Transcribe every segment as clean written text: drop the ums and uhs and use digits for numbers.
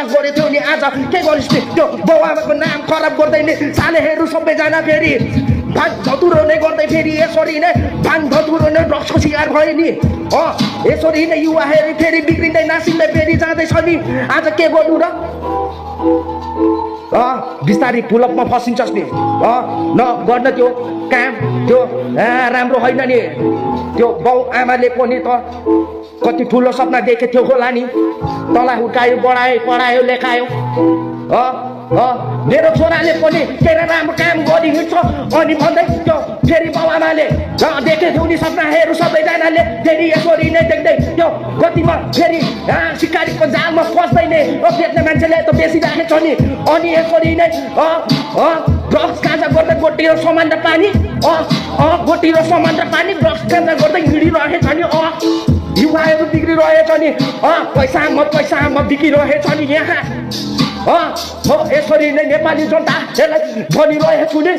pass गरेको थियो नि आज के गरिस् नि त्यो बाउआमाको नाम खराब गर्दै नि सालेहरू सबैजना फेरि भाङ धतुरो नै गर्दै फेरि यसरी नै भाङ धतुरो नै ड्रग्सको शिकार भयो नि यसरी नै युवाहरू फेरि बिग्रिँदै नासिँदै फेरि जाँदैछ नि आज के गर्नु र बिस्तारै पुलअपमा फसिन्छस् नि न गर्न त्यो काम त्यो राम्रो होइन नि त्यो बाउ आमाले पनि त कति ठुलो सपना देखेको थियो होला नि तँलाई हुर्कायो बढायो पढायो लेखायो मेरो छोराले पनि केही राम्रो काम गरी हिँड्छ अनि भन्दै त्यो फेरि बाउ आमाले देखेको थियो नि सपनाहरू सबैजनाले फेरि यसरी नै देख्दै त्यो गतिमा फेरि सिकारीको जालमा फस्दै नै बेच्ने मान्छेले त बेचिराखेको छ नि अनि यसरी नै ड्रग्स गाँजा गर्दै गोटी र सामान र पानी गोटी र सामान र पानी ड्रग्स गाँजा गर्दै हिँडिरहेछ नि युवाहरू बिग्रिरहेछ नि पैसामा बिग्रिरहेछ नि यहाँ म यसरी नै नेपाली जनता यसलाई भनिरहेछु नि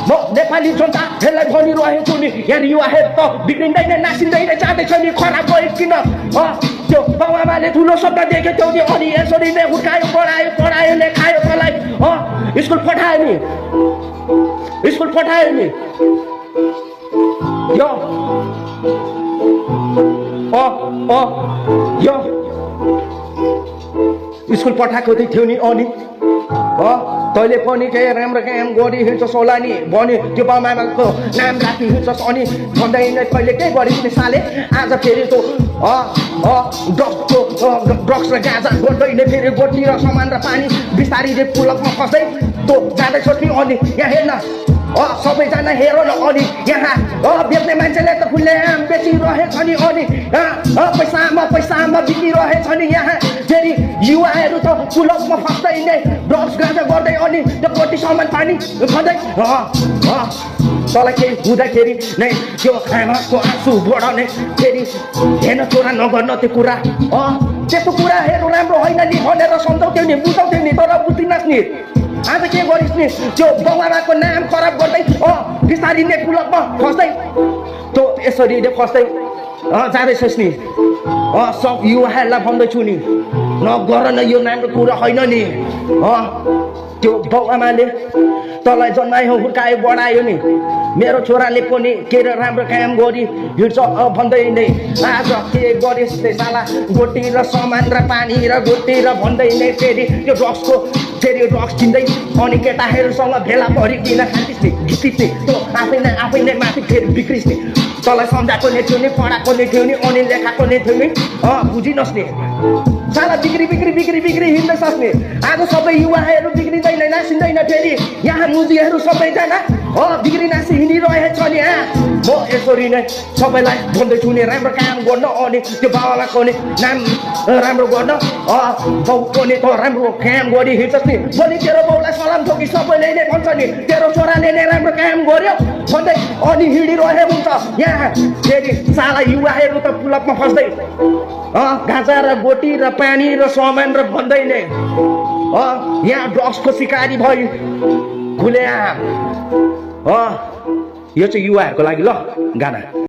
म नेपाली जनता यसलाई भनिरहेछु नि यहाँ युवाहरू त बिग्रिँदै नै नासिँदै नै जाँदैछ नि खराब भयो किन त्यो बाउआमाले ठुलो सपना देखेको थियो नि अनि यसरी नै हुर्कायो पढायो लेखायो तँलाई स्कुल पठायो नि यो स्कुल पठाएको थियो नि अनि तैँले पनि केही राम्रो काम गरी हिँड्छस् होला नि भने त्यो बाउआमाको नाम राखी हिँड्छस् अनि भन्दै नै तैँले के गरिस् नि साले आज फेरि त्यो ड्रग्स र गाँजा गर्दै नै फेरि गोटी र सामान र पानी बिस्तारी पुलकमा फस्दै तँ जाँदैछस् नि अनि यहाँ हेर्न सबैजना हेर न अनि यहाँ बेच्ने मान्छेले त खुल्लेआम बेचिरहेछ नि अनि पैसामा बिकिरहेछ नि यहाँ फेरि युवाहरू त पुलकमा फस्दै नै ड्रग्स गाँजा गर्दै अनि त्यो गोटी सामान पानी खाँदै तँलाई केही हुँदाखेरि नै त्यो आमाको आँसुबाट नै फेरि हेर्न छोरा नगर्न त्यो कुरा त्यस्तो कुराहरू राम्रो होइन नि भनेर सम्झाउँथ्यौ नि बुझाउँथ्यौ नि तर बुझ्दिनस् नि आज के गरिस् नि त्यो बाउआमाको नाम खराब गर्दै बिस्तारी नै पुलकमा फस्दै तँ यसरी नै फस्दै जाँदैछस् नि सब युवाहरूलाई भन्दैछु नि नगर न यो राम्रो कुरा होइन नि त्यो बाउआमाले तँलाई जन्मायो हुर्कायो बढायो नि मेरो छोराले पनि के राम्रो काम गरी हिँड्छ भन्दै नै आज के गरिस् नि साला गोटी र सामान र पानी र गोटी र भन्दै नै फेरि त्यो ड्रग्स किन्दै अनि केटाहरूसँग भेला परिकन खाँदिस् नि घिसिस् नि त्यो आफै नै माथि फेरि बिग्रिस् नि तँलाई सम्झाएको नै थियो नि पढाएको नै थियो नि अनि लेखाएको नै थियो नि बुझिनस् नि साला बिग्री हिँड्दैछस् नि आज सबै युवाहरू बिग्रिँदैन नासिँदैन फेरि यहाँ मुजीहरू सबैजना बिग्री नासी हिँडिरहेछ नि म यसरी नै सबैलाई भन्दैछु नि राम्रो काम गर्न अनि त्यो बाबाको नि नाम राम्रो गर्न बाउ पनि त राम्रो काम गरी हिँड्छस् नि भोलि तेरो बाउलाई सलाम ठोकी सबैले नै भन्छ नि तेरो छोराले नै राम्रो काम गर्यो भन्दै अनि हिँडिरहे हुन्छ यहाँ फेरि साला युवाहरू त पुलकमा फस्दै गाँजा र गोटी र पानी र सामान र भन्दै नै यहाँ ड्रग्सको शिकारी भयो खुलेआम यो चाहिँ युवाहरूको लागि ल गाना